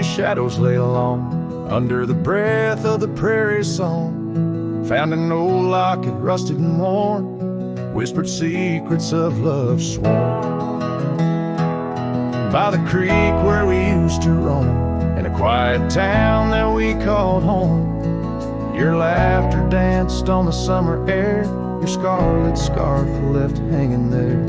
trees, shadows lay along, under the breath of the prairie song. Found an old locket, rusted and worn, whispered secrets of love sworn. By the creek where we used to roam, in a quiet town that we called home, your laughter danced on the summer air, your scarlet scarf left hanging there.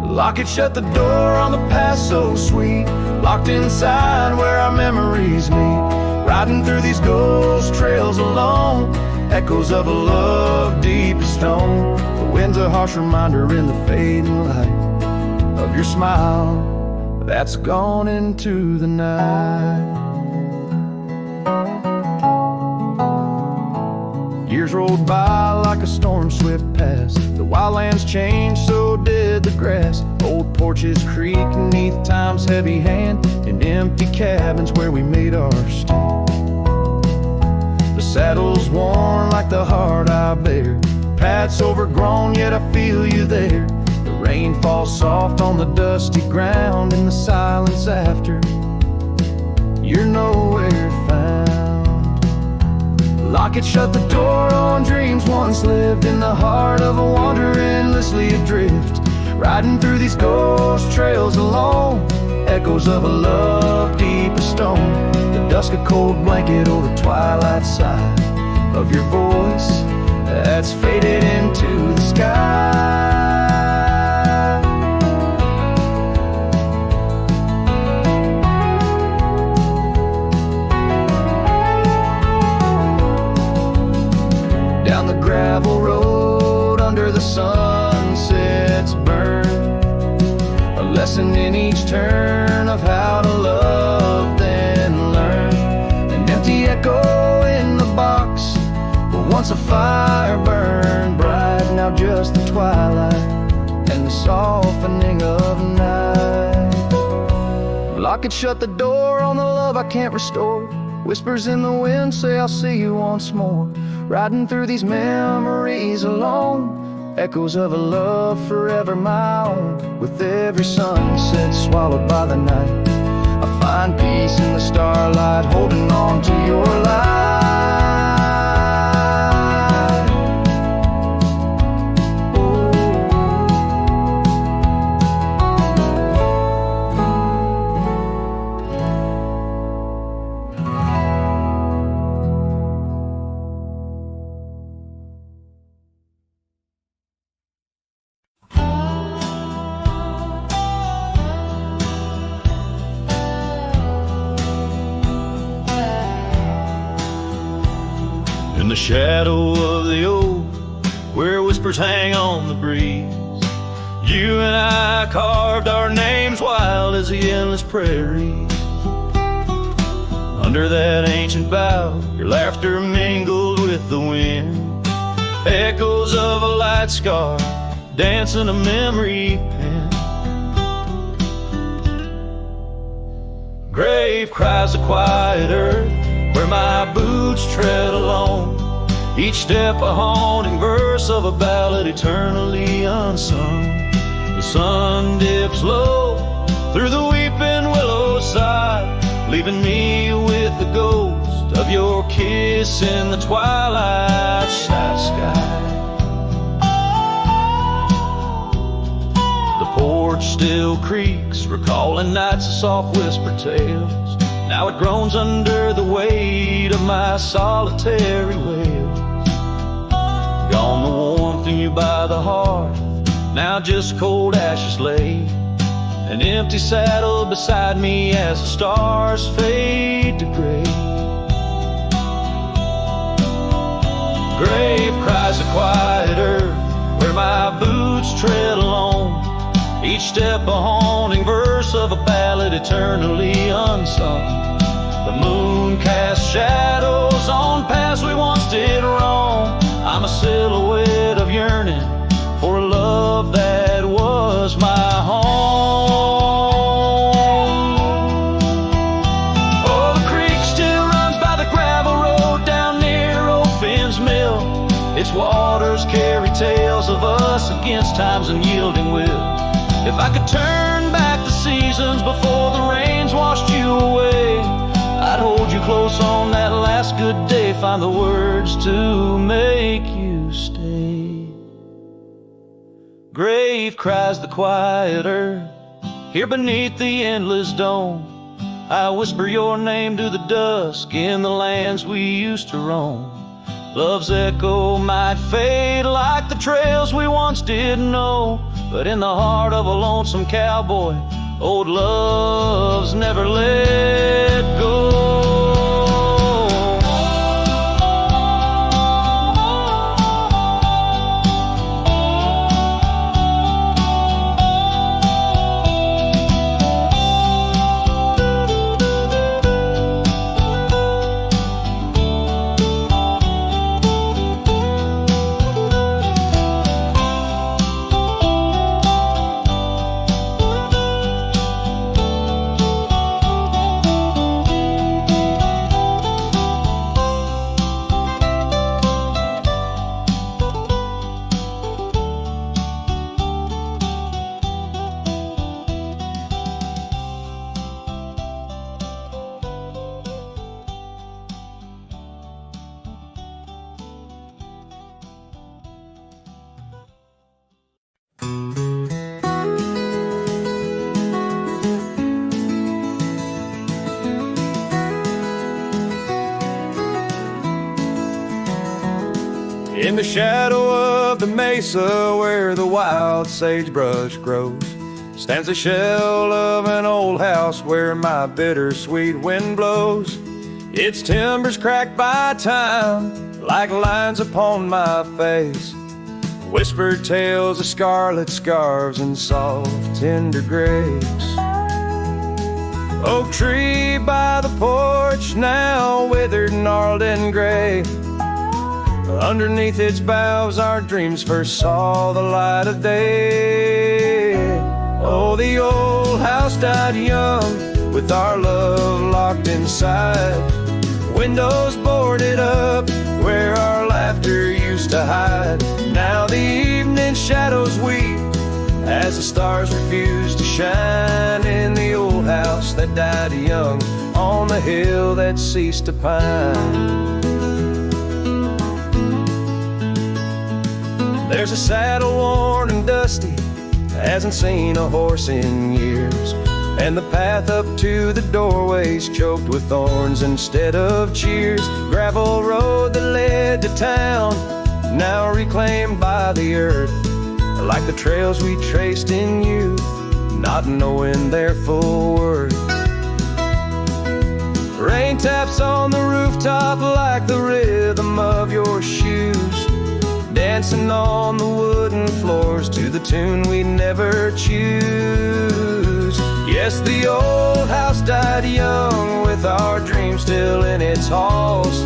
Locket shut the door on the past so sweet, locked inside where our memories meet. Riding through these ghost trails alone, echoes of a love deep as stone. The wind's a harsh reminder in the fading light of your smile that's gone into the night. Years rolled by like a storm swift past. The wildlands changed, so did the grass. Old porches creak beneath time's heavy hand, in empty cabins where we made our stand. The saddle's worn like the heart I bear, paths overgrown yet I feel you there. The rain falls soft on the dusty ground, in the silence after you're nowhere found. Locket shut the door on dreams once lived, in the heart of a wanderer endlessly adrift. Riding through these ghost trails alone, echoes of a love deep as stone. The dusk a cold blanket or the twilight side of your voice that's faded into the sky. Down the gravel road under the sunset's burn, a lesson in each turn of how to love then learn. An empty echo in the box where once a fire burned bright, now just the twilight and the softening of night. Locket shut the door on the love I can't restore, whispers in the wind say I'll see you once more. Riding through these memories alone, echoes of a love forever my own. With every sunset swallowed by the night, I find peace in the starlight, holding on to your light. In the shadow of the oak, where whispers hang on the breeze, you and I carved our names wild as the endless prairie. Under that ancient bough, your laughter mingled with the wind, echoes of a light scar dancing a memory pen. Grave cries the quiet earth where my boots tread alone, each step a haunting verse of a ballad eternally unsung. The sun dips low through the weeping willow side, leaving me with the ghost of your kiss in the twilight sky. The porch still creaks, recalling nights of soft whispered tales. Now it groans under the weight of my solitary wails. Gone the warmth in you by the hearth, now just cold ashes lay. An empty saddle beside me as the stars fade to gray. Grave cries the quiet earth where my boots tread alone, each step a haunting verse of a ballad eternally unsung. The moon casts shadows on paths we once did wrong. I'm a silhouette of yearning for a love that was my home. Oh, the creek still runs by the gravel road down near old Finn's mill. Its waters carry tales of us against time's unyielding will. If I could turn back the seas seasons before the rains washed you away. I'd hold you close on that last good day, find the words to make you stay. Grave cries the quiet earth, here beneath the endless dome. I whisper your name to the dusk in the lands we used to roam. Love's echo might fade like the trails we once did know, but in the heart of a lonesome cowboy, old love's never let go. In the shadow of the mesa where the wild sagebrush grows stands the shell of an old house where my bittersweet wind blows. Its timbers cracked by time like lines upon my face, whispered tales of scarlet scarves and soft tender grapes. Oak tree by the porch now withered, gnarled and gray. Underneath its boughs our dreams first saw the light of day. Oh, the old house died young with our love locked inside. Windows boarded up where our laughter used to hide. Now the evening shadows weep as the stars refuse to shine in the old house that died young on the hill that ceased to pine. There's a saddle worn and dusty, hasn't seen a horse in years, and the path up to the doorway's choked with thorns instead of cheers. Gravel road that led to town, now reclaimed by the earth, like the trails we traced in youth, not knowing their full worth. Rain taps on the rooftop like the rhythm of your shoes, dancing on the wooden floors to the tune we never choose. Yes, the old house died young with our dreams still in its halls,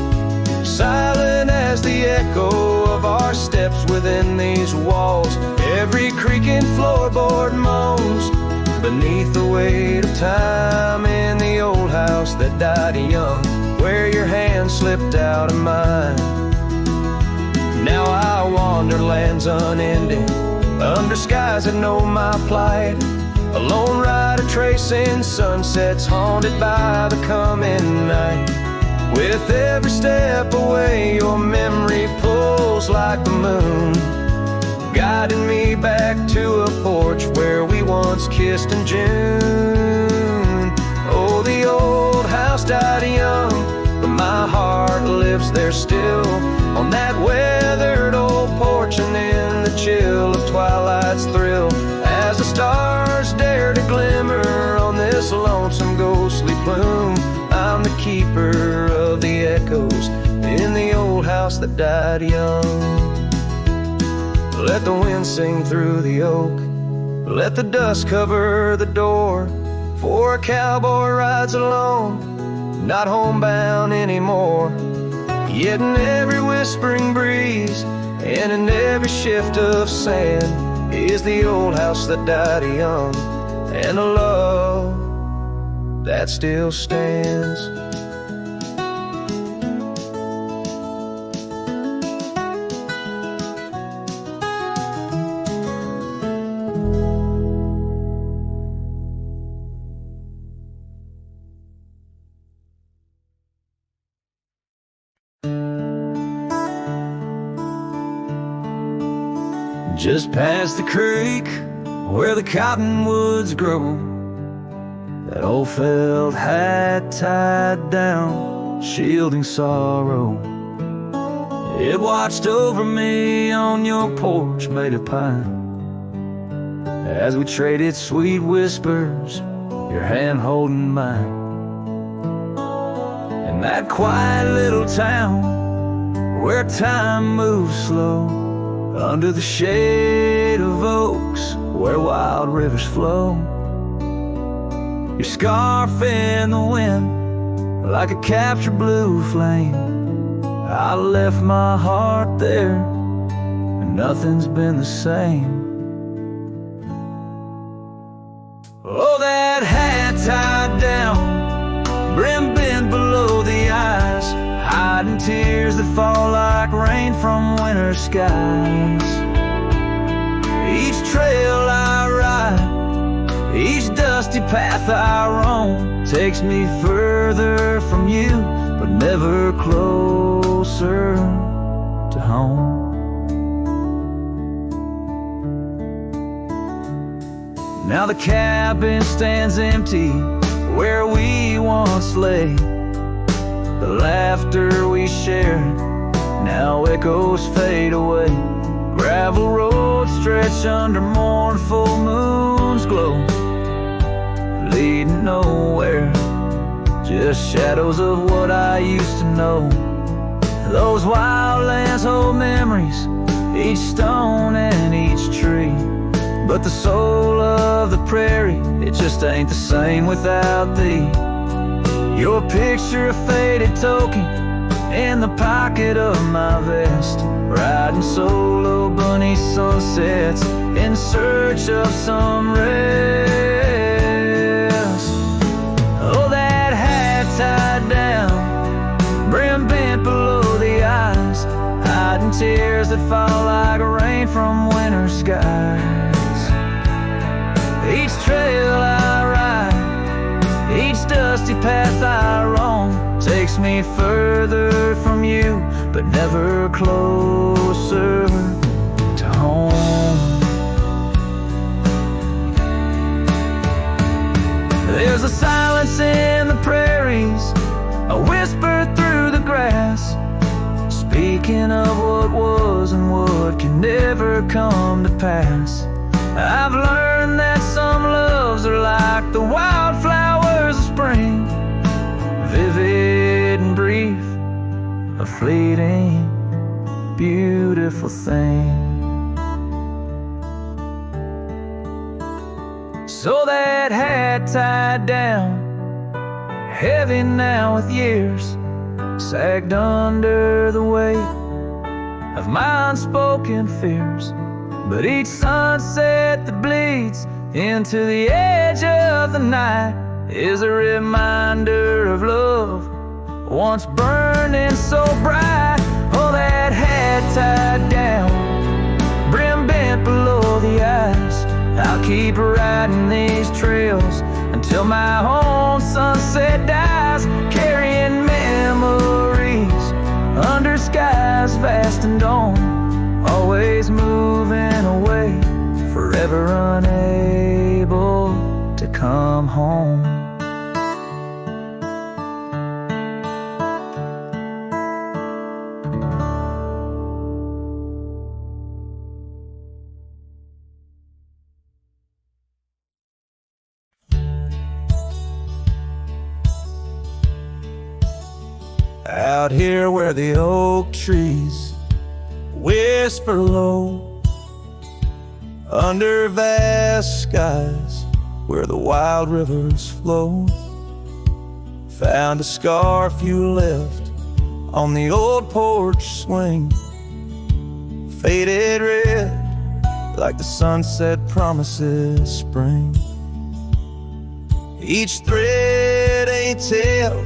silent as the echo of our steps within these walls. Every creaking floorboard moans beneath the weight of time in the old house that died young, where your hand slipped out of mine. Now I wander lands unending, under skies that know my plight, a lone rider tracing sunsets haunted by the coming night. With every step away your memory pulls like the moon, guiding me back to a porch where we once kissed in June. Oh, the old house died young, but my heart lives there still, on that weathered old porch and in the chill of twilight's thrill, as the stars dare to glimmer on this lonesome ghostly plume. I'm the keeper of the echoes in the old house that died young. Let the wind sing through the oak, let the dust cover the door, for a cowboy rides alone, not homebound anymore. Yet in every whispering breeze and in every shift of sand is the old house that died young, and a love that still stands. Just past the creek where the cottonwoods grow, that old felt hat tied down, shielding sorrow. It watched over me on your porch made of pine, as we traded sweet whispers, your hand holding mine. In that quiet little town where time moves slow, under the shade of oaks where wild rivers flow, your scarf in the wind like a captured blue flame. I left my heart there and nothing's been the same. Oh, that hat tied down, brim bent below the eyes, hiding tears that fall like rain from winter skies. Each trail I ride, each dusty path I roam, takes me further from you, but never closer to home. Now the cabin stands empty where we once lay. The laughter we shared now echoes fade away. Gravel roads stretch under mournful moon's glow, leading nowhere, just shadows of what I used to know. Those wild lands hold memories, each stone and each tree, but the soul of the prairie, it just ain't the same without thee. Your picture, a faded token in the pocket of my vest, riding solo bunny sunsets in search of some rest. Oh, that hat tied down, brim bent below the eyes, hiding tears that fall like rain from winter skies. Each trail I ride, each dusty path I roam, takes me further from you, but never closer to home. There's a silence in the prairies, a whisper through the grass, speaking of what was and what can never come to pass. I've learned that some loves are like the wildflowers of spring, vivid and brief, a fleeting, beautiful thing. So that hat tied down, heavy now with years, sagged under the weight of my unspoken fears. But each sunset that bleeds into the edge of the night is a reminder of love once burning so bright. Oh, that hat tied down, brim bent below the eyes, I'll keep riding these trails until my own sunset dies, carrying memories under skies vast and dawn, always moving away, forever unable to come home. Out here where the oak trees whisper low, under vast skies where the wild rivers flow, found a scarf you left on the old porch swing, faded red like the sunset promises spring. Each thread a tale,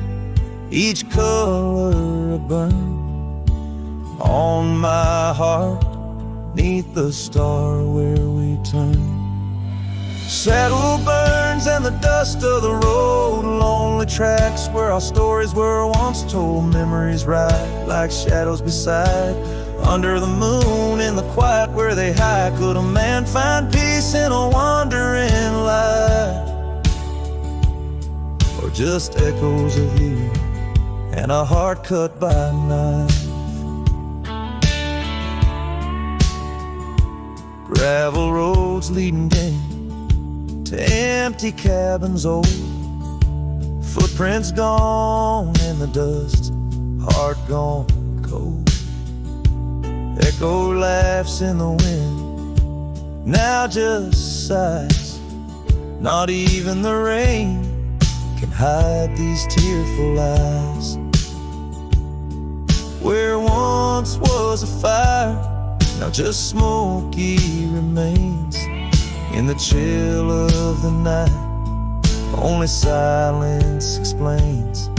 each color a burn on my heart, neath the star where we turn. Saddle burns and the dust of the road, lonely tracks where our stories were once told. Memories ride like shadows beside Under the moon, in the quiet where they hide, could a man find peace in a wandering light? Or just echoes of you and a heart cut by a knife? Gravel roads leading game to empty cabins old, footprints gone in the dust, heart gone cold. Echo laughs in the wind, now just sighs. Not even the rain can hide these tearful eyes. Where once was a fire, now just smoky remains. In the chill of the night, only silence explains.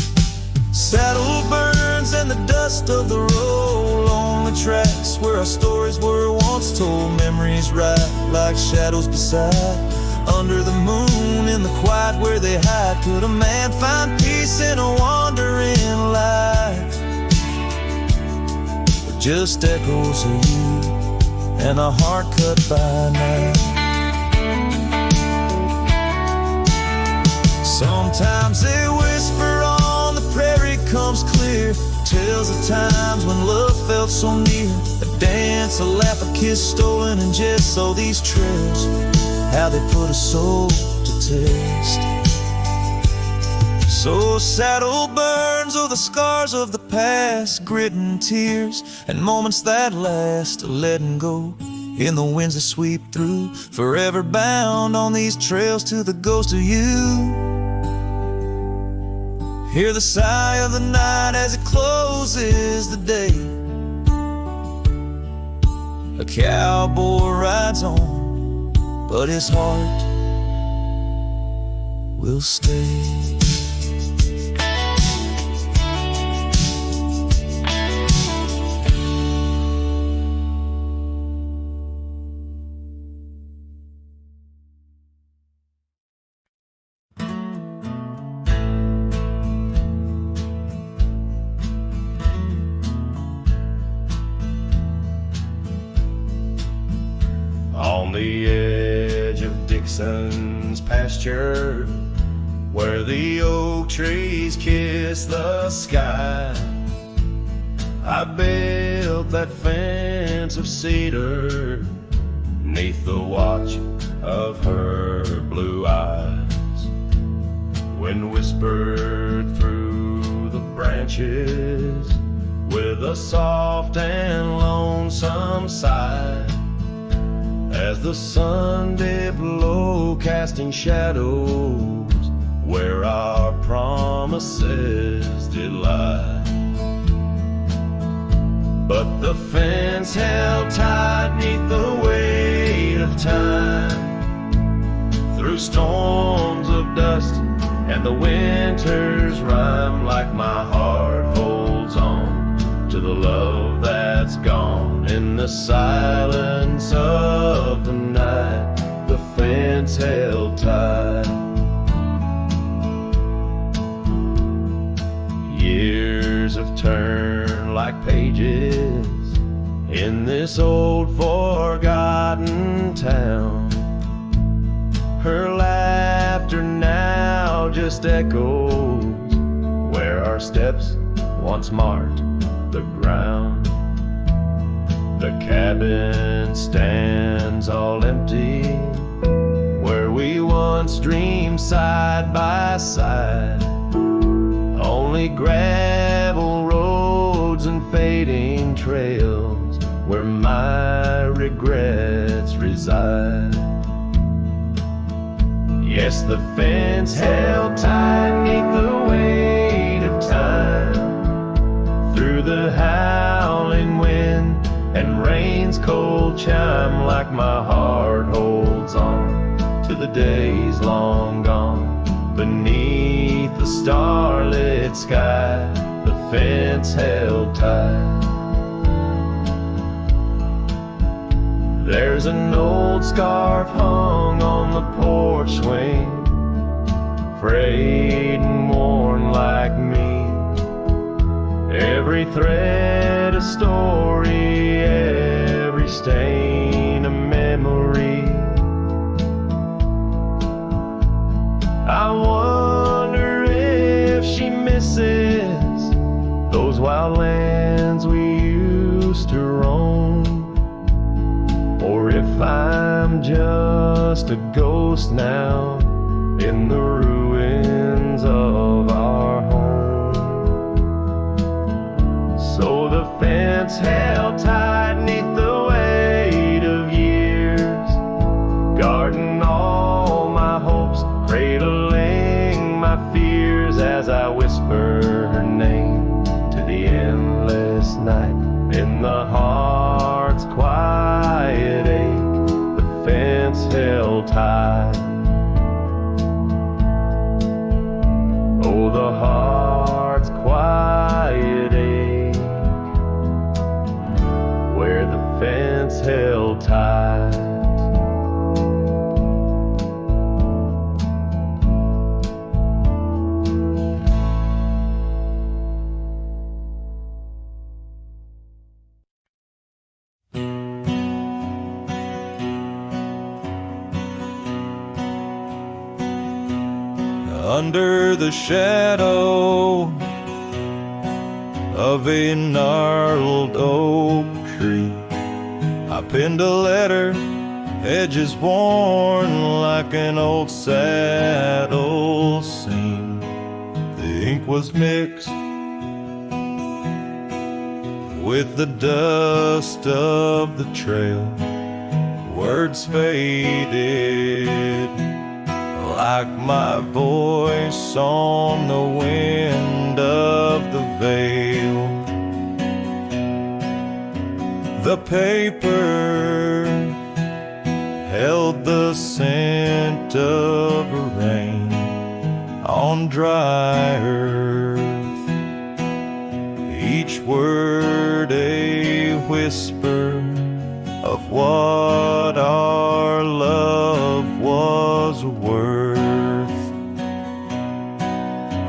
Saddle burns and the dust of the road along the tracks where our stories were once told. Memories ride like shadows beside. Under the moon, in the quiet where they hide, could a man find peace in a wandering life? Or just echoes of you and a heart cut by a knife? Sometimes they whisper on the prairie comes clear, tales of times when love felt so near. A dance, a laugh, a kiss stolen in jest. So these trails, how they put a soul to test. So saddle burns, oh the scars of the past, grit and tears, and moments that last, letting go in the winds that sweep through. Forever bound on these trails to the ghost of you. Hear the sigh of the night as it closes the day. A cowboy rides on, but his heart will stay. On the edge of Dixon's pasture, where the oak trees kiss the sky, I built that fence of cedar 'neath the watch of her blue eyes. Wind whispered through the branches with a soft and lonesome sigh, as the sun dipped low, casting shadows where our promises did lie. But the fence held tight 'neath the weight of time, through storms of dust and the winter's rhyme. Like my heart holds on to the love that's gone in the silence of the night, the fence held tight. Years have turned like pages in this old forgotten town. Her laughter now just echoes where our steps once marked the ground. The cabin stands all empty where we once dreamed side by side. Only gravel roads and fading trails where my regrets reside. Yes, the fence held tight 'neath the weight of time, through the howling wind and rain's cold chime. Like my heart holds on to the days long gone, beneath the starlit sky, the fence held tight. There's an old scarf hung on the porch swing, frayed and worn like me. Every thread a story, lands we used to roam, or if I'm just a ghost now in the ruins of our home. So the fence held tight 'neath the weight of years, guarding all my hopes, cradling my fears as I whisper her name to the endless night. In the heart's quiet ache, the fence held tight. Oh, the heart's quiet ache, where the fence held tight. Under the shadow of a gnarled oak tree, I penned a letter, edges worn like an old saddle seam. The ink was mixed with the dust of the trail. Words faded like my voice on the wind of the veil. The paper held the scent of rain on dry earth, each word a whisper of what our love was worth.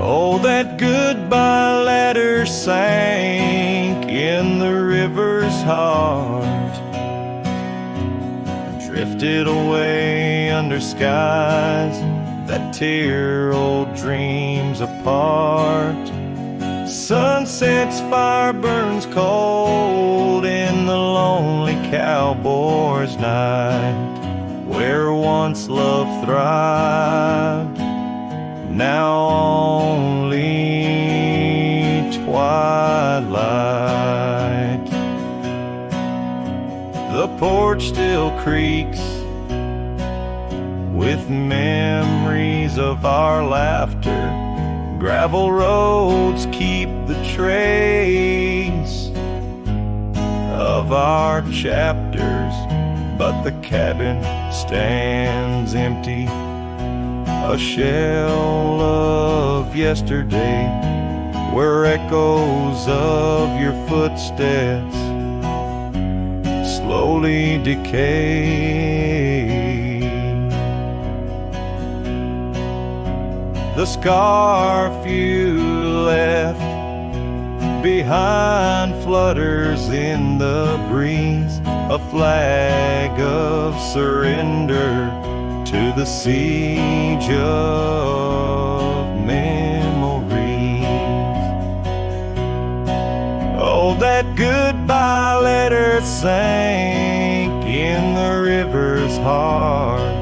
Oh, that goodbye letter sank in the river's heart, drifted away under skies that tear old dreams apart. Sunset's fire burns cold in the lonely cowboy's night, where once love thrived, now only twilight. The porch still creaks with memories of our laughter. Gravel roads keep the trace of our chapters, but the cabin stands empty, a shell of yesterday, where echoes of your footsteps slowly decay. The scarf you left behind flutters in the breeze, a flag of surrender to the siege of memories. Oh, that goodbye letter sank in the river's heart,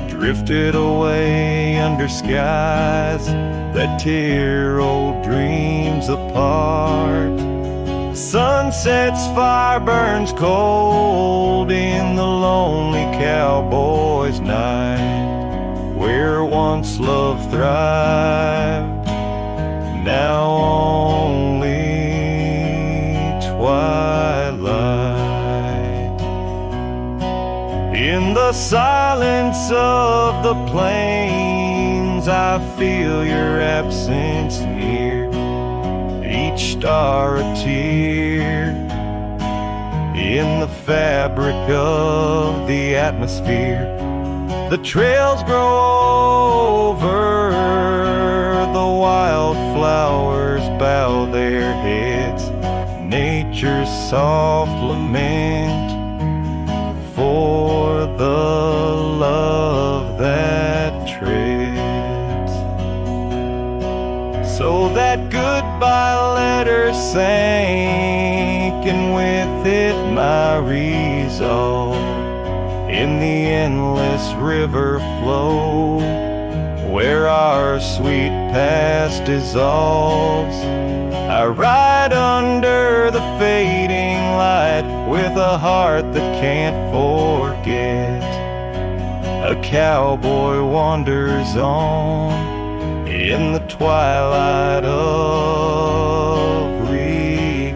drifted away under skies that tear old dreams apart. Sunset's fire burns cold in the lonely cowboy's night, where once love thrived, now only twilight. In the silence of the plains, I feel your absence near, each star a tear in the fabric of the atmosphere. The trails grow over, the wildflowers bow their heads, nature's soft lament for the love that treads. So that good by letter sank, and with it my resolve. In the endless river flow, where our sweet past dissolves, I ride under the fading light with a heart that can't forget. A cowboy wanders on in the twilight of regret.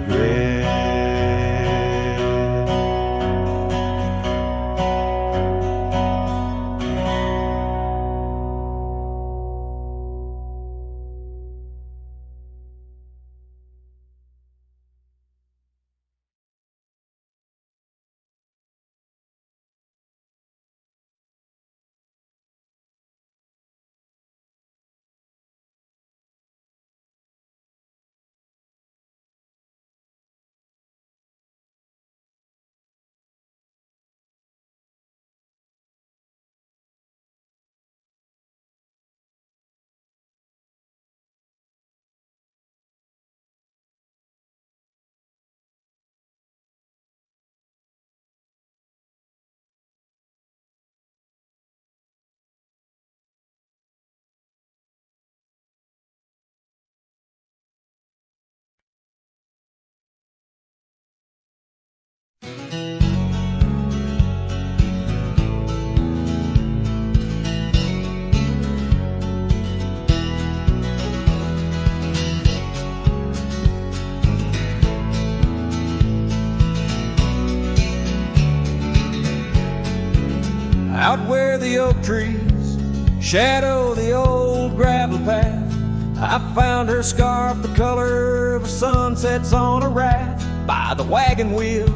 Out where the oak trees shadow the old gravel path, I found her scarf the color of sunsets on a raft by the wagon wheel,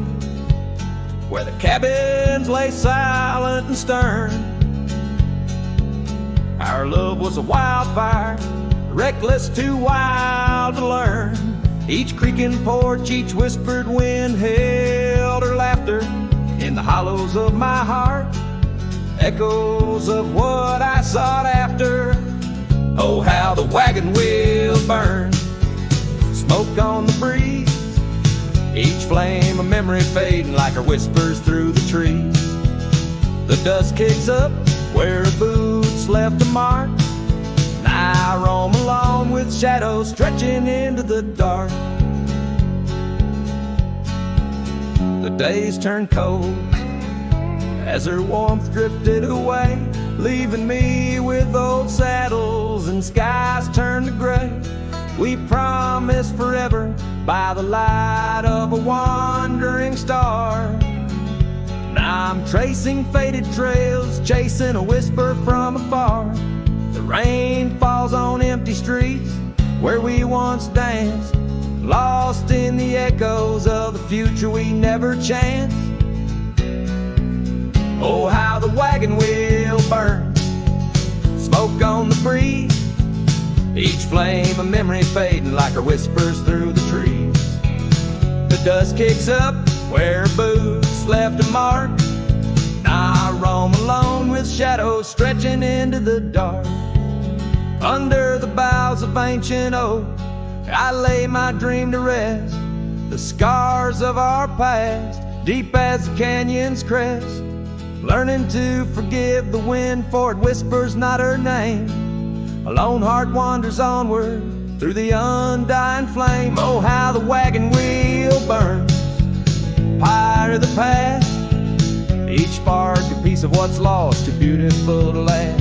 where the cabins lay silent and stern. Our love was a wildfire, reckless, too wild to learn. Each creaking porch, each whispered wind held her laughter in the hollows of my heart, echoes of what I sought after. Oh, how the wagon wheel burned, smoke on the breeze, each flame a memory fading like her whispers through the trees. The dust kicks up where her boots left a mark, and I roam alone with shadows stretching into the dark. The days turn cold as her warmth drifted away, leaving me with old saddles and skies turned to gray. We promised forever by the light of a wandering star. Now I'm tracing faded trails, chasing a whisper from afar. The rain falls on empty streets where we once danced, lost in the echoes of the future we never chanced. Oh, how the wagon wheel burns, smoke on the breeze, each flame a memory fading like her whispers through the trees. The dust kicks up where her boots left a mark, now I roam alone with shadows stretching into the dark. Under the boughs of ancient oak, I lay my dream to rest, the scars of our past, deep as the canyon's crest. Learning to forgive the wind, for it whispers not her name. A lone heart wanders onward through the undying flame. Oh, how the wagon wheel burns, pyre of the past, each spark a piece of what's lost, too beautiful to last.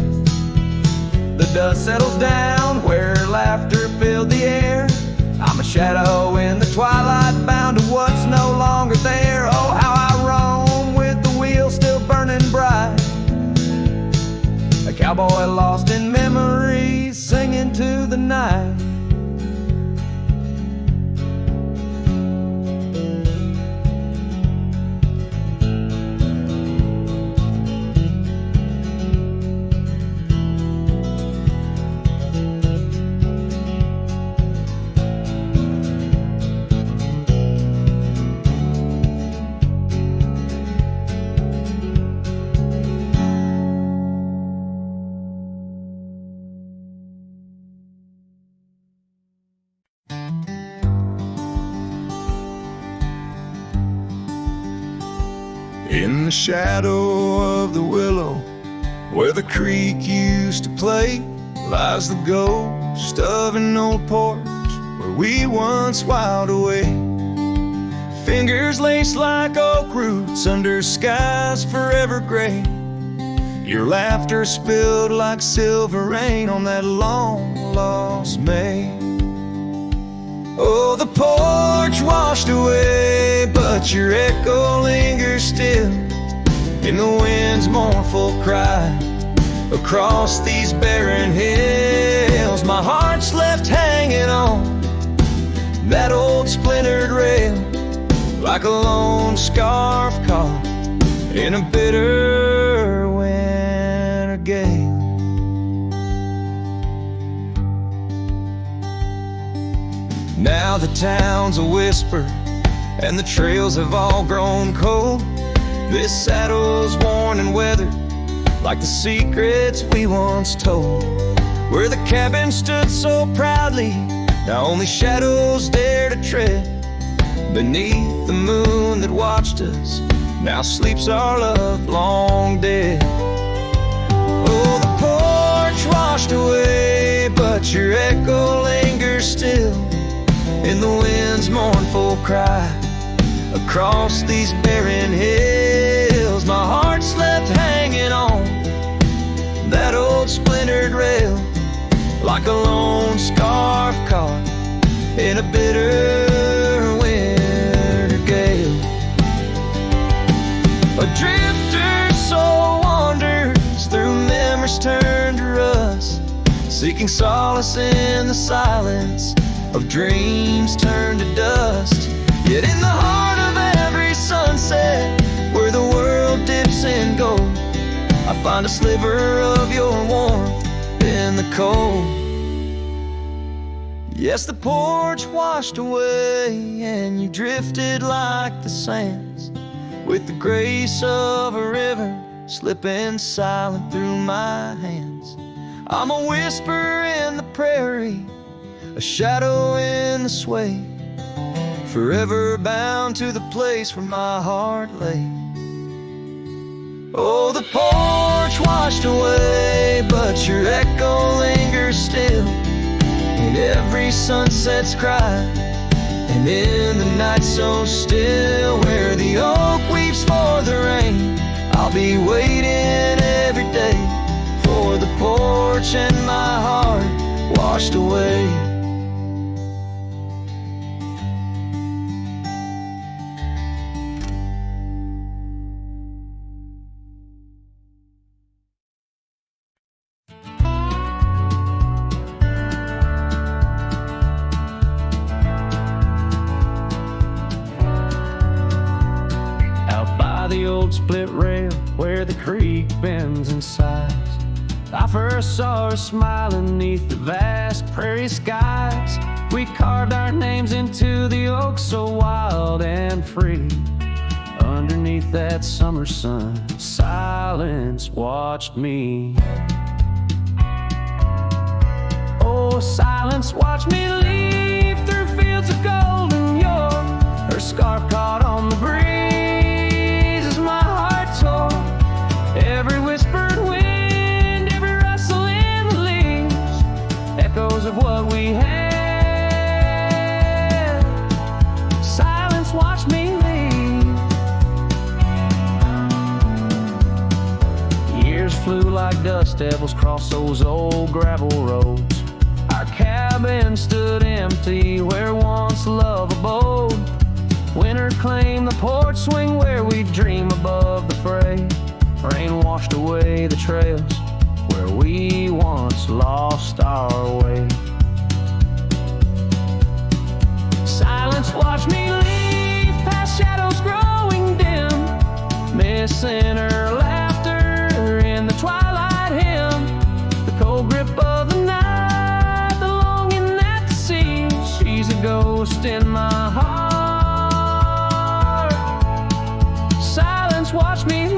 The dust settles down where laughter filled the air. I'm a shadow in the twilight, bound to what's no longer there. Oh, how I roam with the wheel still burning bright, a cowboy lost in memories, singing to the night. In the shadow of the willow, where the creek used to play, lies the ghost of an old porch where we once whiled away. Fingers laced like oak roots under skies forever gray. Your laughter spilled like silver rain on that long-lost May. Oh, the porch washed away, but your echo lingers still in the wind's mournful cry. Across these barren hills, my heart's left hanging on that old splintered rail, like a lone scarf caught in a bitter winter gale. Now the town's a whisper, and the trails have all grown cold. This saddle's worn and weathered, like the secrets we once told. Where the cabin stood so proudly, now only shadows dare to tread. Beneath the moon that watched us, now sleeps our love long dead. Oh, the porch washed away, but your echo lingers still in the wind's mournful cry. Across these barren hills, my heart's left hanging on that old splintered rail, like a lone scarf caught in a bitter winter gale. A drifter soul wanders through memories turned to rust, seeking solace in the silence of dreams turned to dust. Yet in the heart of every sunset, where the world dips in gold, I find a sliver of your warmth in the cold. Yes, the porch washed away, and you drifted like the sands, with the grace of a river slipping silent through my hands. I'm a whisper in the prairie, a shadow in the sway, forever bound to the place where my heart lay. Oh, the porch washed away, but your echo lingers still in every sunset's cry, and in the night so still, where the oak weeps for the rain. I'll be waiting every day for the porch and my heart washed away. The old split rail where the creek bends and sighs, I first saw her smiling neath the vast prairie skies. We carved our names into the oak so wild and free. Underneath that summer sun, silence watched me. Oh, silence watched me leave through fields of golden yore, her scarf caught on the breeze. Every whispered wind, every rustle in the leaves, echoes of what we had. Silence watched me leave. Years flew like dust devils across those old gravel roads. Our cabin stood empty where once love abode. Winter claimed the porch swing where we dream above the fray. Rain washed away the trails where we once lost our way. Silence watched me leave past shadows growing dim, missing her laughter in the twilight hymn. The cold grip of the night, the longing at the sea. She's a ghost in my heart. Silence watched me leave.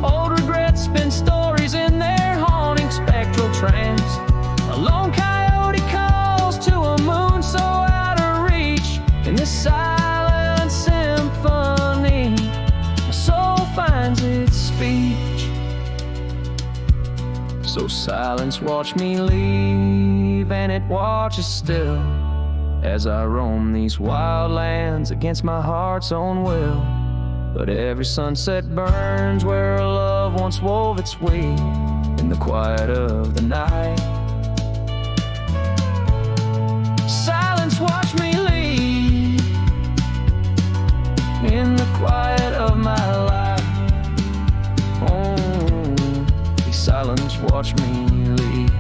Old regrets spin stories in their haunting spectral trance. A Silence watched me leave, and it watches still as I roam these wild lands against my heart's own will. But every sunset burns where a love once wove its way in the quiet of the night. Silence watched me leave in the quiet of my life. Oh, silence watched me leave.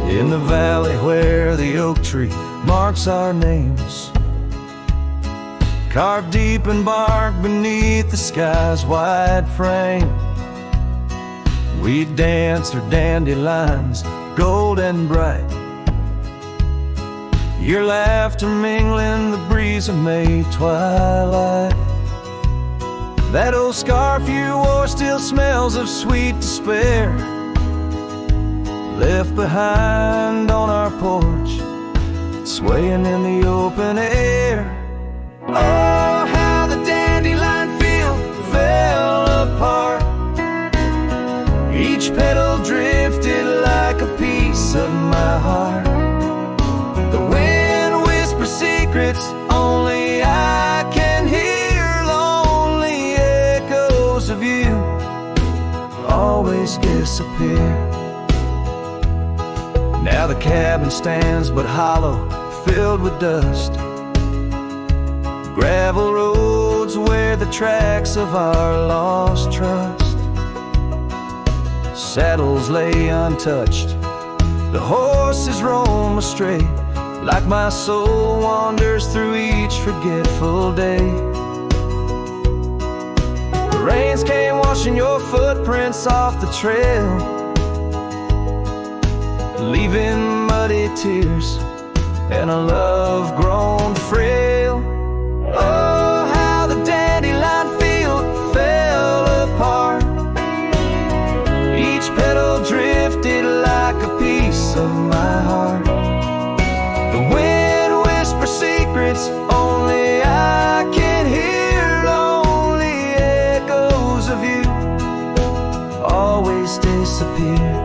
In the valley where the oak tree marks our names, carved deep in bark beneath the sky's wide frame, we dance through dandelions, gold and bright, your laughter mingling the breeze of May twilight. That old scarf you wore still smells of sweet despair, left behind on our porch, swaying in the open air. Oh, how the dandelion field fell apart, each petal drifted like a piece of my heart. The wind whispers secrets only I can hear, lonely echoes of you always disappear. Now the cabin stands but hollow, filled with dust, gravel roads where the tracks of our lost trust. Saddles lay untouched, the horses roam astray, like my soul wanders through each forgetful day. The rains came washing your footprints off the trail, leaving muddy tears and a love grown frail. Oh, how the dandelion field fell apart, each petal drifted like a piece of my heart. The wind whispers secrets only I can hear, lonely echoes of you always disappear.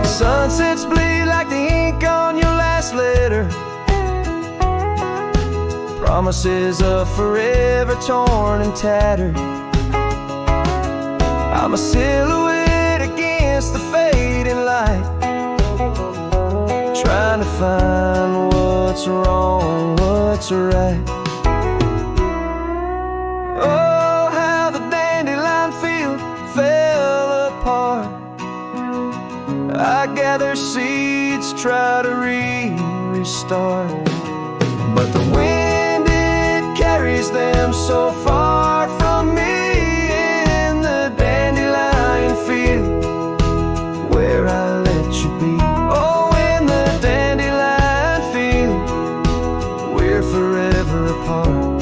Sunsets bleed like the ink on your last letter, promises of forever torn and tattered. I'm a silhouette against the fading light, trying to find what's wrong, what's right. Oh, how the dandelion field fell apart, I gather seeds, try to restart, but the wind, it carries them so far from me. In the dandelion field where I let you be. Oh, in the dandelion field we're forever apart,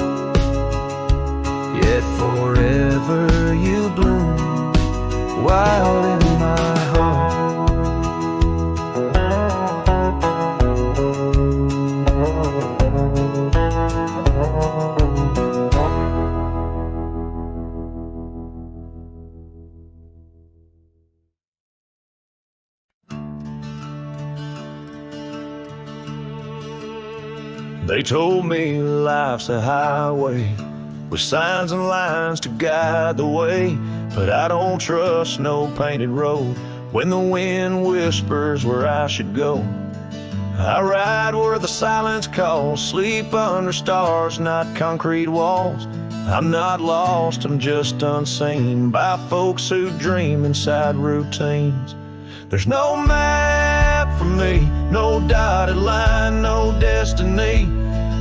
yet forever you bloom wild in my heart. They told me life's a highway with signs and lines to guide the way, but I don't trust no painted road when the wind whispers where I should go. I ride where the silence calls, sleep under stars, not concrete walls. I'm not lost, I'm just unseen by folks who dream inside routines. There's no map for me, no dotted line, no destiny.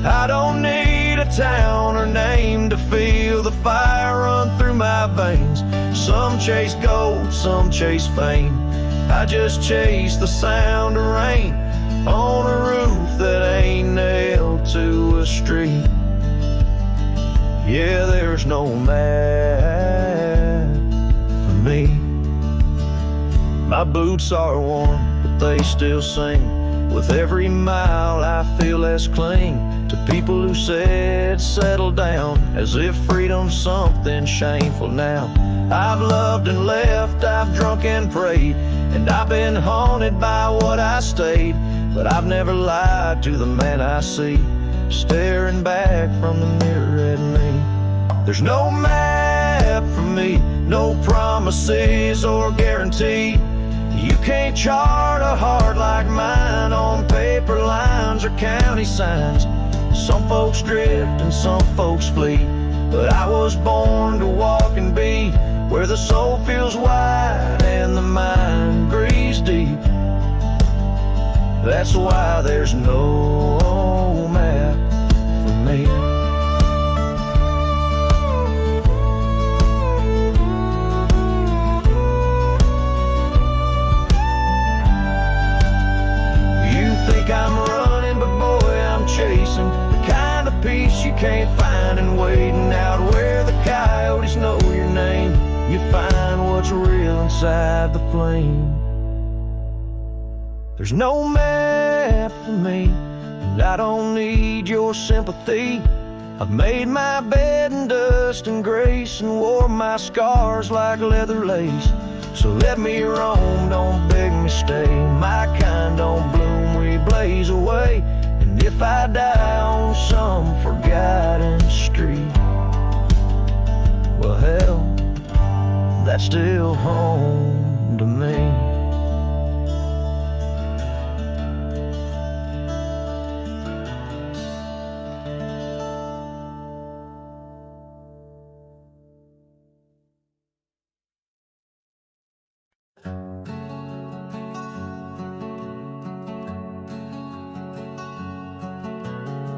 I don't need a town or name to feel the fire run through my veins. Some chase gold, some chase fame. I just chase the sound of rain on a roof that ain't nailed to a street. Yeah, there's no map for me. My boots are worn, but they still sing. With every mile I feel less cling to people who said settle down, as if freedom's something shameful now. I've loved and left, I've drunk and prayed, and I've been haunted by what I stayed. But I've never lied to the man I see, staring back from the mirror at me. There's no map for me, no promises or guarantee. You can't chart a heart like mine on paper lines or county signs. Some folks drift and some folks flee, but I was born to walk and be where the soul feels wide and the mind breathes deep. That's why there's no map for me. I'm running, but boy, I'm chasing the kind of peace you can't find in waiting out where the coyotes know your name. You find what's real inside the flame. There's no map for me, and I don't need your sympathy. I've made my bed in dust and grace and wore my scars like leather lace. So let me roam, don't beg me stay. My kind don't bloom, we blaze away. And if I die on some forgotten street, well hell, that's still home to me.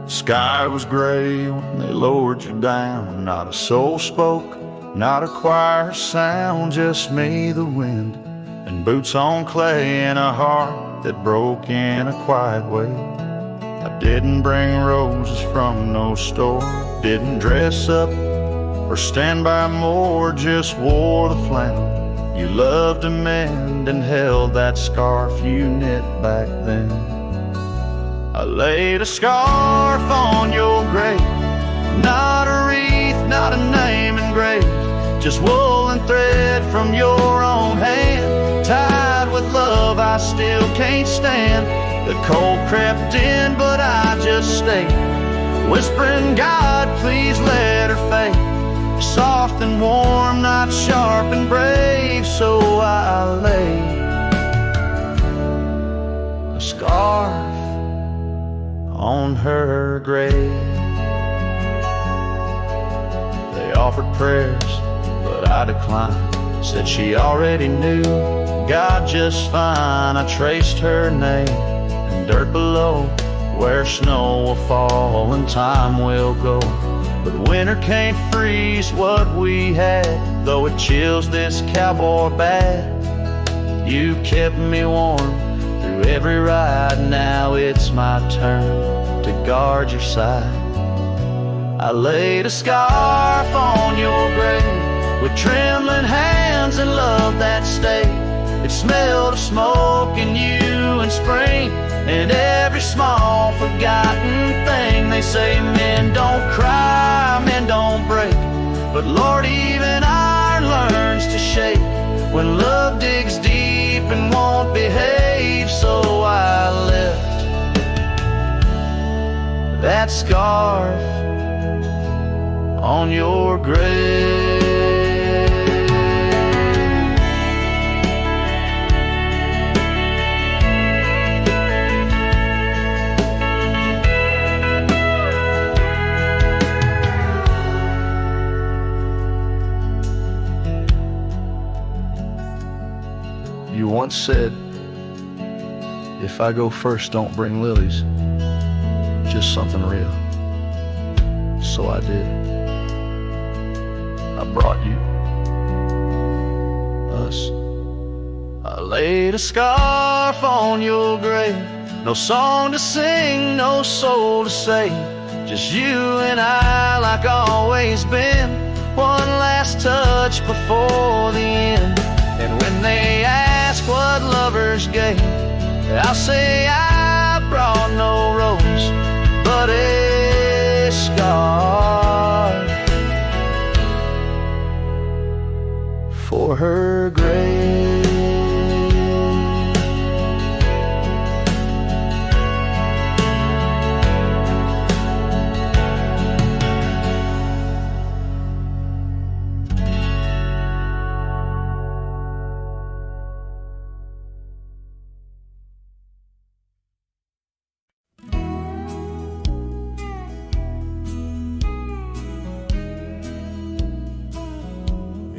Sky was gray when they lowered you down. Not a soul spoke, not a choir sound. Just me, the wind, and boots on clay, and a heart that broke in a quiet way. I didn't bring roses from no store, didn't dress up or stand by more, just wore the flannel you loved to mend and held that scarf you knit back then. I laid a scarf on your grave, not a wreath, not a name engraved, just wool and thread from your own hand, tied with love I still can't stand. The cold crept in, but I just stayed, whispering, God, please let her fade. Soft and warm, not sharp and brave, so I laid a scarf on her grave. They offered prayers, but I declined. Said she already knew God just fine. I traced her name in dirt below, where snow will fall and time will go. But winter can't freeze what we had, though it chills this cowboy bad. You kept me warm through every ride, now it's my turn to guard your side. I laid a scarf on your grave with trembling hands and love that stayed. It smelled of smoke and you and spring and every small forgotten thing. They say men don't cry, men don't break, but Lord, even iron learns to shake when love digs deep and won't behave. So I left that scarf on your grave. You once said, if I go first, don't bring lilies, just something real. So I did. I brought you us. I laid a scarf on your grave, no song to sing, no soul to save, just you and I like always been. One last touch before the end. And when they ask what lovers gave, I'll say I brought no rose, but a scarf for her grave.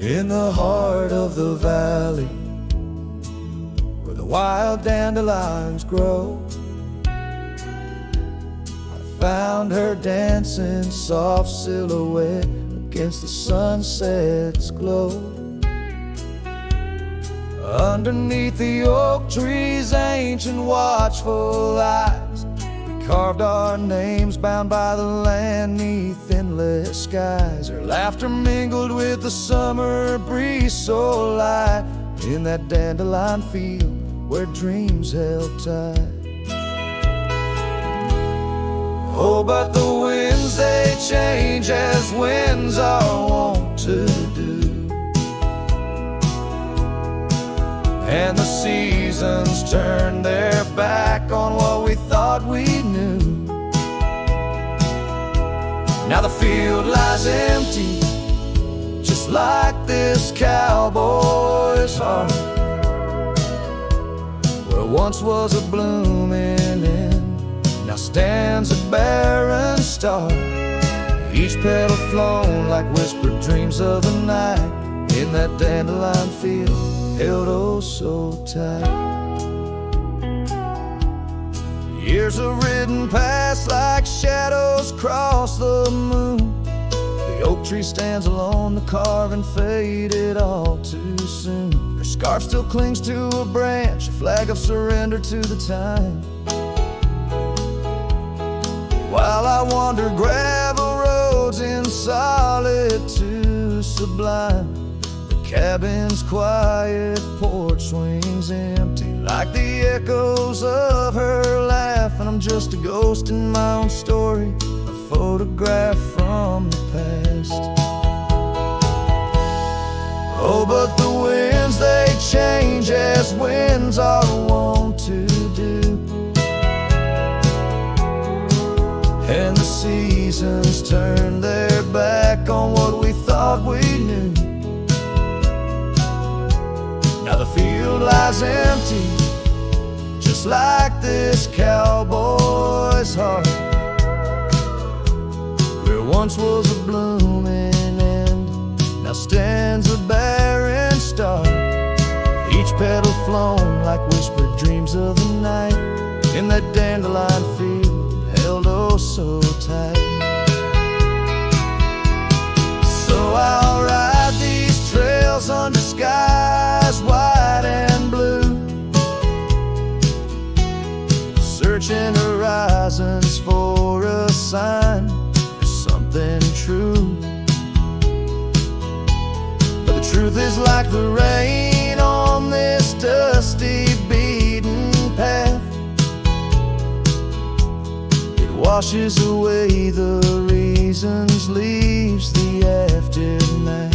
In the heart of the valley, where the wild dandelions grow, I found her dancing soft silhouette against the sunset's glow. Underneath the oak tree's ancient watchful eyes, we carved our names bound by the land 'neath endless skies. Her laughter mingled with the summer breeze so light in that dandelion field where dreams held tight. Oh, but the winds, they change as winds are wont to do, and the seasons turn their back on what we thought we knew. Now the field lies empty, just like this cowboy's heart, where once was a blooming end, now stands a barren star. Each petal flown like whispered dreams of the night in that dandelion field held oh so tight. Years have ridden past like shadows cross the moon. The oak tree stands alone, the carving faded all too soon. Her scarf still clings to a branch, a flag of surrender to the time. While I wander gravel roads in solitude sublime, the cabin's quiet porch swings empty like the echoes of her laugh. And I'm just a ghost in my own story, a photograph from the past. Oh, but the winds, they change as winds are wont to do, and the seasons turn their back on what we thought we knew. Now the field lies empty, just like this cowboy's heart, where once was a blooming end, now stands a barren star. Each petal flown like whispered dreams of the night in that dandelion field held oh so tight. So I'll ride these trails under skies white and blue, searching horizons for a sign for something true. But the truth is like the rain on this dusty beaten path, it washes away the reasons, leaves the aftermath.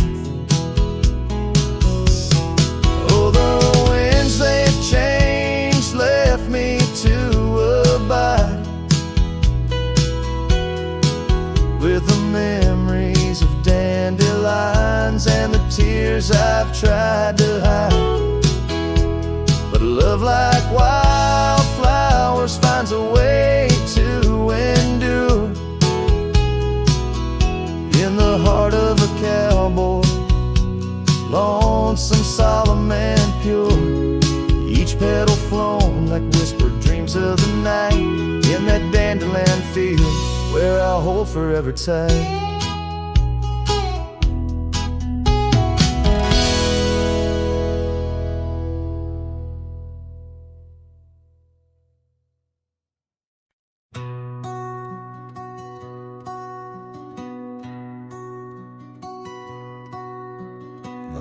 Oh, the winds, they've changed, left me to abide with the memories of dandelions and the tears I've tried to hide. But love like wildflowers finds a way to endure in the heart of a cowboy, lonesome, solemn and pure. Each petal flown like whispered dreams of the night in that dandelion field where I'll hold forever tight.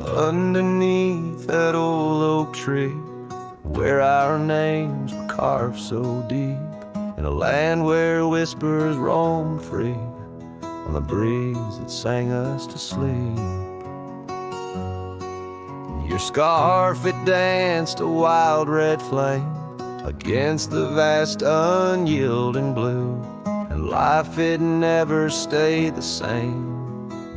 underneath that old oak tree, where our names were carved so deep, in a land where whispers roam free on the breeze that sang us to sleep. Your scarf, it danced a wild red flame against the vast unyielding blue, and life, it never stayed the same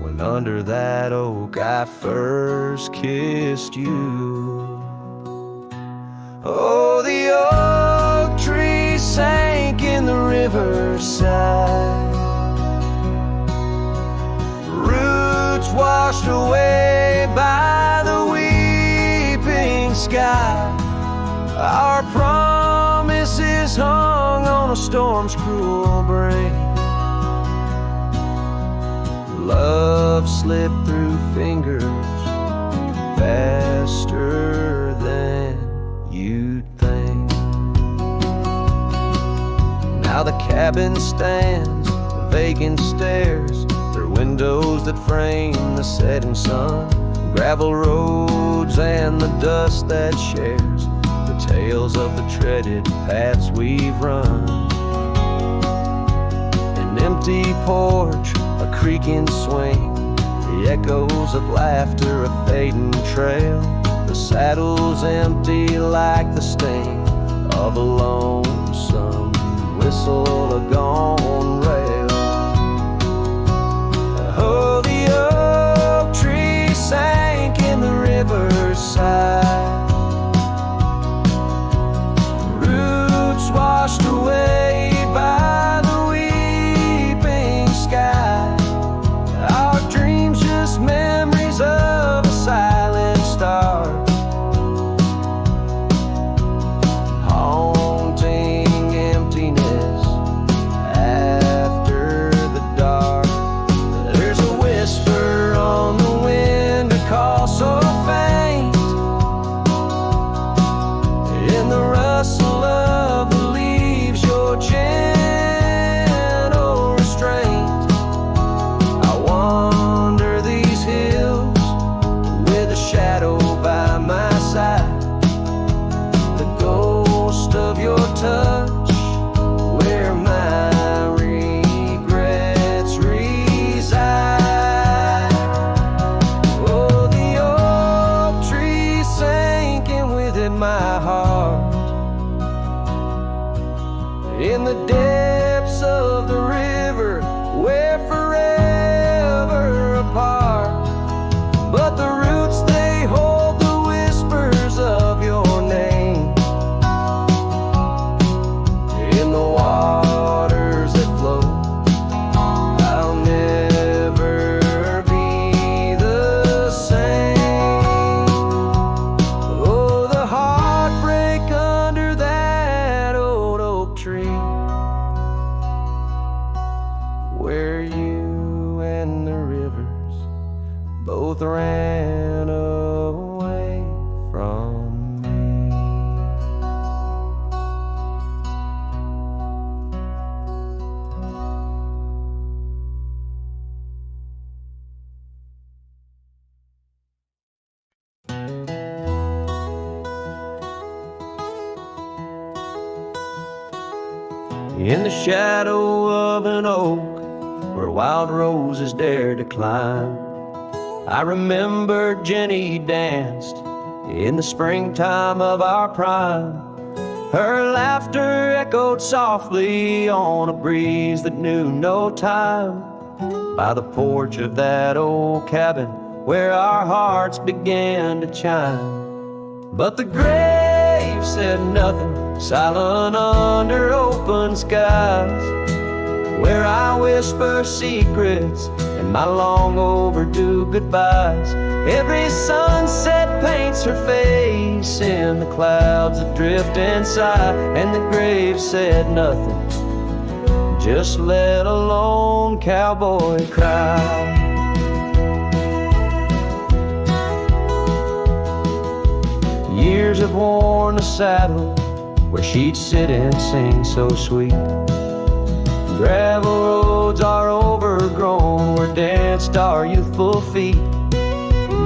when under that oak I first kissed you. Oh, the oak tree sank in the riverside, roots washed away by the weeping sky. Our promises hung on a storm's cruel break. Love slipped through fingers faster than you'd think. Now the cabin stands, the vacant stairs, through windows that frame the setting sun, gravel roads and the dust that shares the tales of the treaded paths we've run. An empty porch, a creaking swing, the echoes of laughter, a fading trail, the saddle's empty like the sting of a lonesome whistle, a gone rail. Oh, the oak tree sank in the riverside, roots washed away by the weeping sky. Our dreams just memories of a silent star, haunting emptiness after the dark. There's a whisper on the wind, a call so faint, in the rustle of the leaves, your gentle restraint. I wander these hills with a shadow by my side, the ghost of your touch, where my regrets reside. Oh, the oak tree sank, and with it my heart, in the depths of the river, we're forever apart. But the roots, they hold the whispers of your name in the waters that flow. I'll never be the same. Oh, the heartbreak under that old oak tree, where you and the rivers both ran away from me. In the shadow of an oak, where wild roses dare to climb, I remember Jenny danced in the springtime of our prime. Her laughter echoed softly on a breeze that knew no time, by the porch of that old cabin where our hearts began to chime. But the grave said nothing, silent under open skies, where I whisper secrets and my long overdue goodbyes. Every sunset paints her face in the clouds that drift and sigh, and the grave said nothing, just let a lone cowboy cry. Years have worn the saddle where she'd sit and sing so sweet. Gravel roads are overgrown where danced our youthful feet.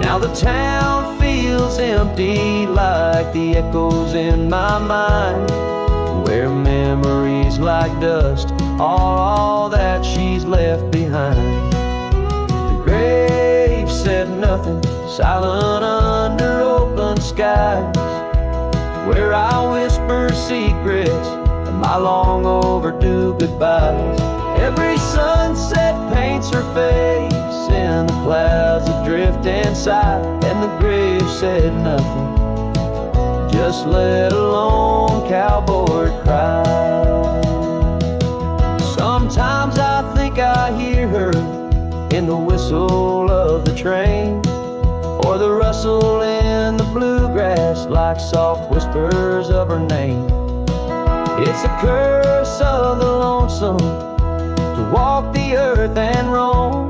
Now the town feels empty like the echoes in my mind, where memories like dust are all that she's left behind. The grave said nothing, silent under open skies, where I whisper secrets and my long overdue goodbyes. Every sunset paints her face in the clouds that drift inside, and the grave said nothing, just let a lone cowboy cry. Sometimes I think I hear her in the whistle of the train, or the rustle in the bluegrass like soft whispers of her name. It's a curse of the lonesome to walk the earth and roam,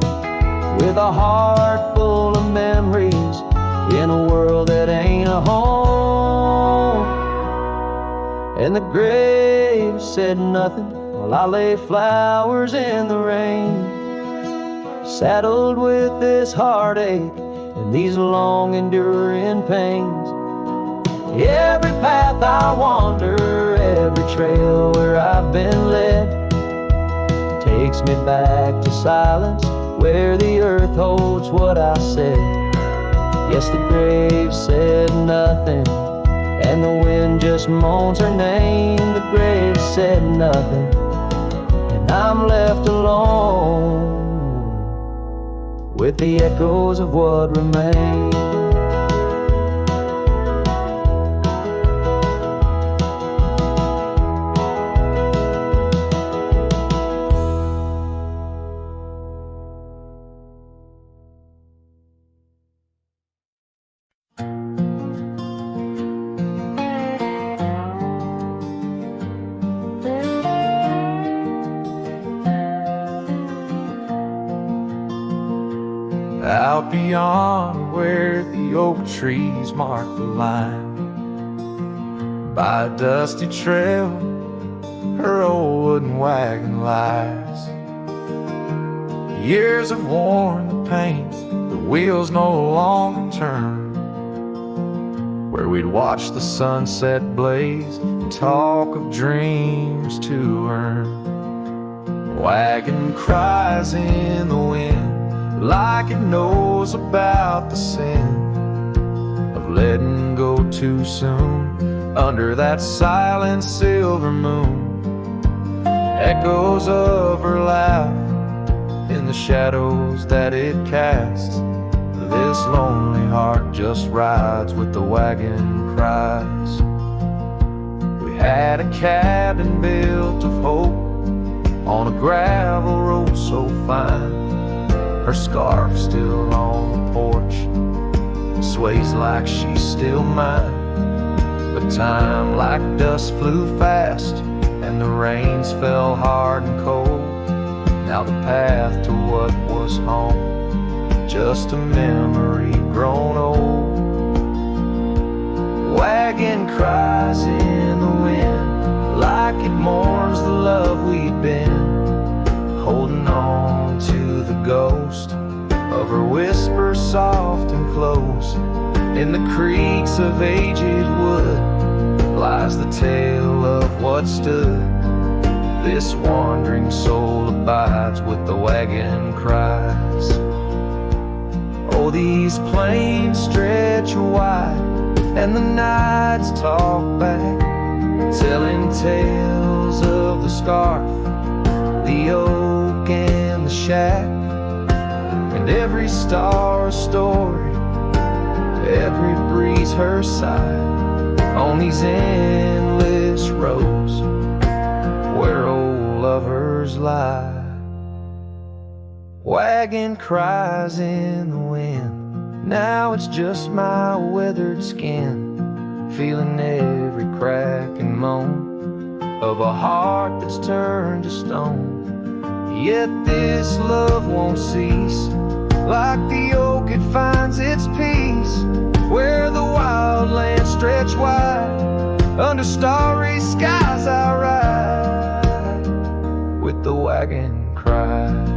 with a heart full of memories in a world that ain't a home. And the grave said nothing while I lay flowers in the rain, saddled with this heartache and these long enduring pains. Every path I wander, every trail where I've been led, takes me back to silence, where the earth holds what I said. Yes, the grave said nothing, and the wind just moans her name. The grave said nothing, and I'm left alone with the echoes of what remains. Out beyond where the oak trees mark the line, by a dusty trail her old wooden wagon lies. Years have worn the paint, the wheels no longer turn, where we'd watch the sunset blaze and talk of dreams to earn. Wagon cries in the wind like it knows about the sin of letting go too soon under that silent silver moon. Echoes of her laugh in the shadows that it casts. This lonely heart just rides with the wagon cries. We had a cabin built of hope on a gravel road so fine. Her scarf still on the porch, sways like she's still mine. But time like dust flew fast, and the rains fell hard and cold. Now the path to what was home, just a memory grown old. Wagon cries in the wind like it mourns the love we'd been, holding on to the ghost of her whisper soft and close. In the creaks of aged wood lies the tale of what stood. This wandering soul abides with the wagon cries. Oh, these plains stretch wide, and the nights talk back, telling tales of the scarf, the oak and the shack, and every star a story, every breeze her sigh, on these endless roads where old lovers lie. Wagon cries in the wind, now it's just my weathered skin, feeling every crack and moan of a heart that's turned to stone. Yet this love won't cease, like the oak it finds its peace, where the wild lands stretch wide, under starry skies I ride with the wagon cries.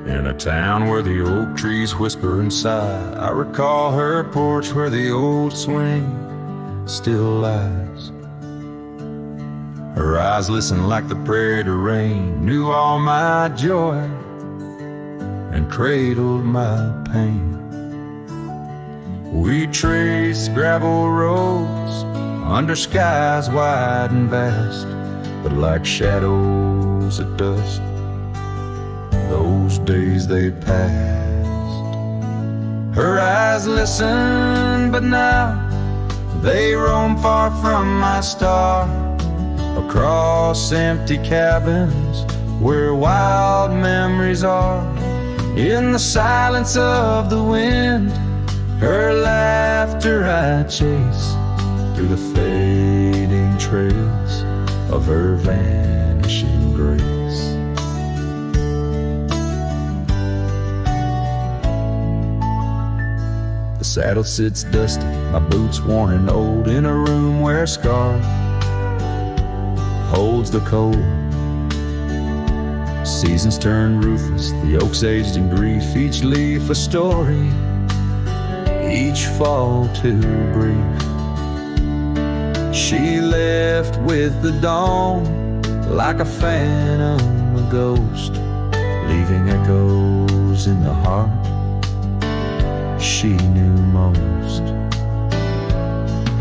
In a town where the oak trees whisper and sigh, I recall her porch where the old swing still lies. Her eyes listened like the prairie to rain, knew all my joy and cradled my pain. We traced gravel roads under skies wide and vast, but like shadows at dusk, those days they passed. Her eyes listen, but now they roam far from my star, across empty cabins where wild memories are. In the silence of the wind, her laughter I chase through the fading trails of her vanishing grace. The saddle sits dusty, my boots worn and old, in a room where a scar holds the cold. Seasons turn ruthless, the oaks aged in grief, each leaf a story, each fall too brief. She left with the dawn like a phantom, a ghost, leaving echoes in the heart she knew most.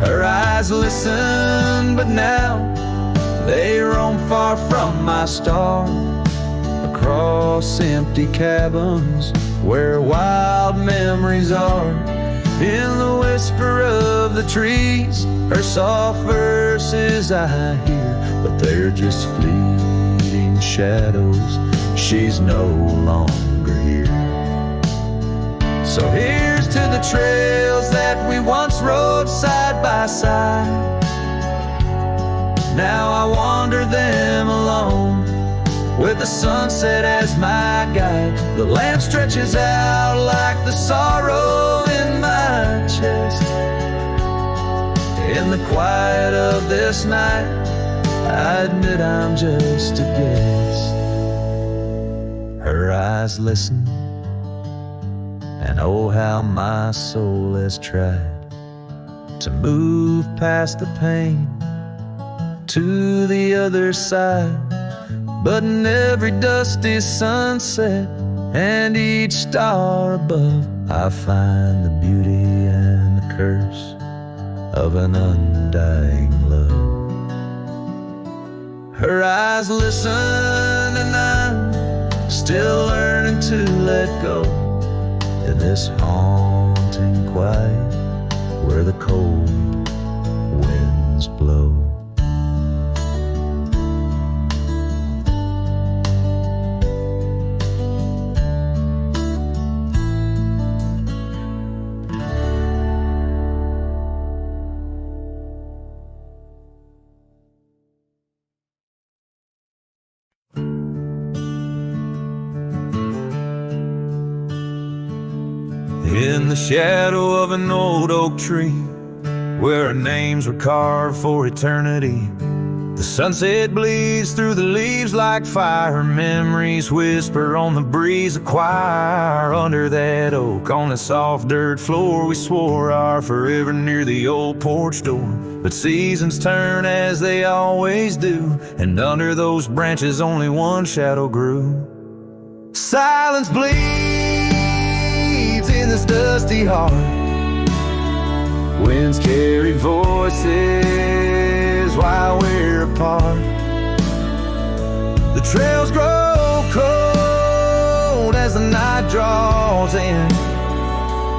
Her eyes listen, but now they roam far from my star, across empty cabins where wild memories are. In the whisper of the trees, her soft verses I hear, but they're just fleeting shadows, she's no longer here. So here's to the trails that we once rode side by side. Now I wander them alone, with the sunset as my guide. The land stretches out like the sorrow in my chest. In the quiet of this night, I admit I'm just a guest. Her eyes listen, and oh how my soul has tried to move past the pain to the other side. But in every dusty sunset and each star above, I find the beauty and the curse of an undying love. Her eyes listen, and I'm still learning to let go in this haunting quiet where the cold winds blow. In the shadow of an old oak tree, where our names were carved for eternity, the sunset bleeds through the leaves like fire. Memories whisper on the breeze, a choir under that oak. On the soft dirt floor we swore our forever near the old porch door. But seasons turn as they always do, and under those branches only one shadow grew. Silence bleeds in this dusty heart. Winds carry voices while we're apart. The trails grow cold as the night draws in,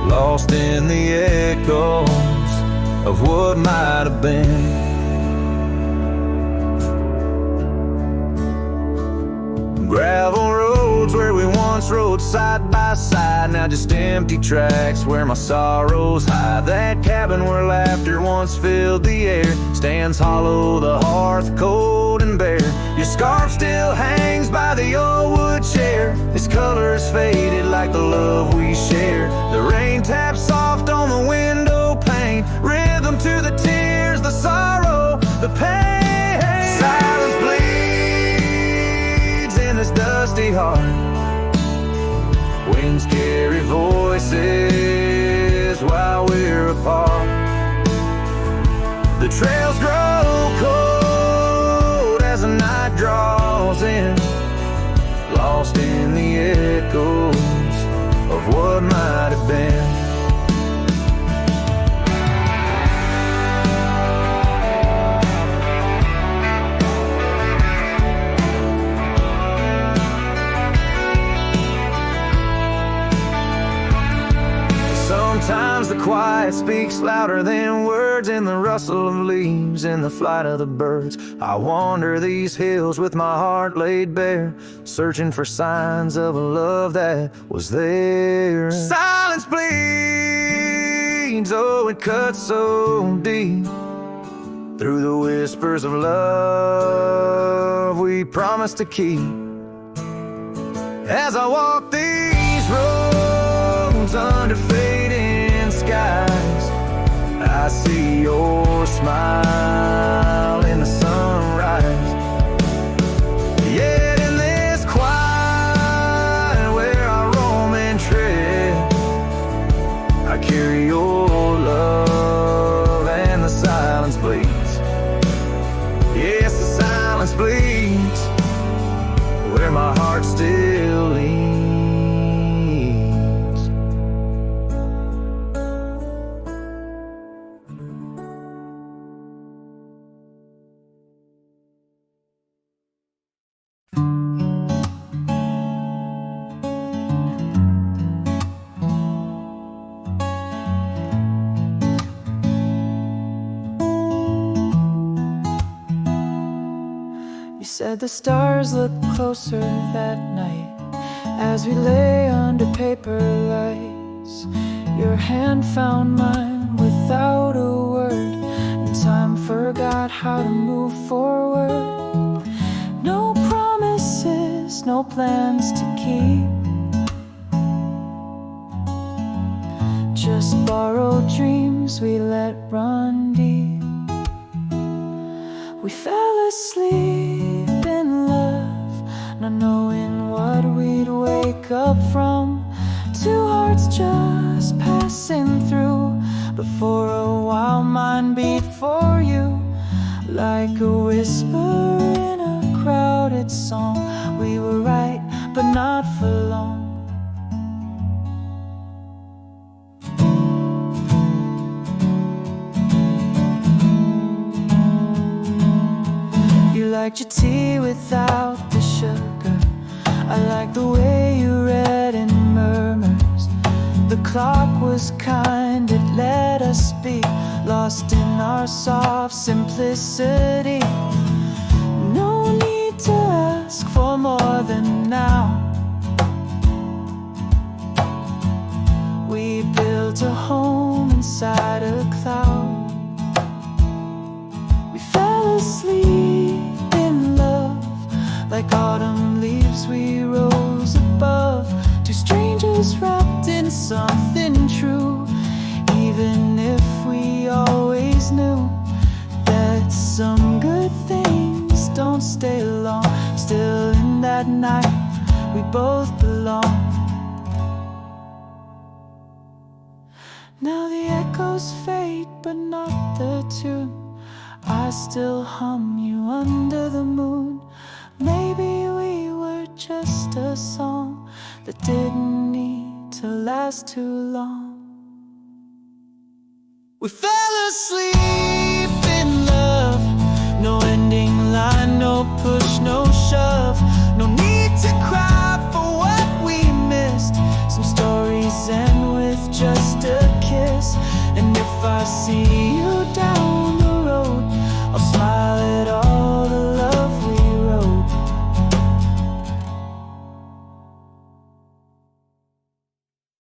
lost in the echoes of what might have been. Gravel roads where we once rode side by side, now just empty tracks where my sorrows hide. That cabin where laughter once filled the air stands hollow, the hearth cold and bare. Your scarf still hangs by the old wood chair, its colors faded like the love we share. The rain taps soft on the window pane, rhythm to the tears, the sorrow, the pain. Silence bleeds in this dusty heart. kisses while we're apart. The trails grow cold as the night draws in, lost in the echoes of what might have been. Sometimes the quiet speaks louder than words, in the rustle of leaves, in the flight of the birds. I wander these hills with my heart laid bare, searching for signs of a love that was there. Silence bleeds, oh it cuts so deep, through the whispers of love we promised to keep. As I walk these roads under fading skies, I see your smile in the sunrise. Yet in this quiet where I roam and tread, I carry your love and the silence bleeds. Yes, the silence bleeds where my heart still leans. You said the stars looked closer that night as we lay under paper lights. Your hand found mine without a word, and time forgot how to move forward. No promises, no plans to keep, just borrowed dreams we let run deep. We fell asleep in love, not knowing what we'd wake up from. Two hearts just passing through, but for a while mine beat for you, like a whisper in a crowded song. We were right, but not for long. You liked your tea without the sugar. I like the way you read in murmurs. The clock was kind, it let us be lost in our soft simplicity. No need to ask for more than now. We built a home inside a cloud. We fell asleep in love, like autumn leaves we rose above. Two strangers wrapped in something true, even if we always knew that some good things don't stay long. Still in that night we both belong. Now the echoes fade, but not the tune. I still hum you under the moon. Maybe we were just a song that didn't need to last too long. We fell asleep in love, no ending line, no push, no shove. No need to cry for what we missed. Some stories end with just a kiss, and if I see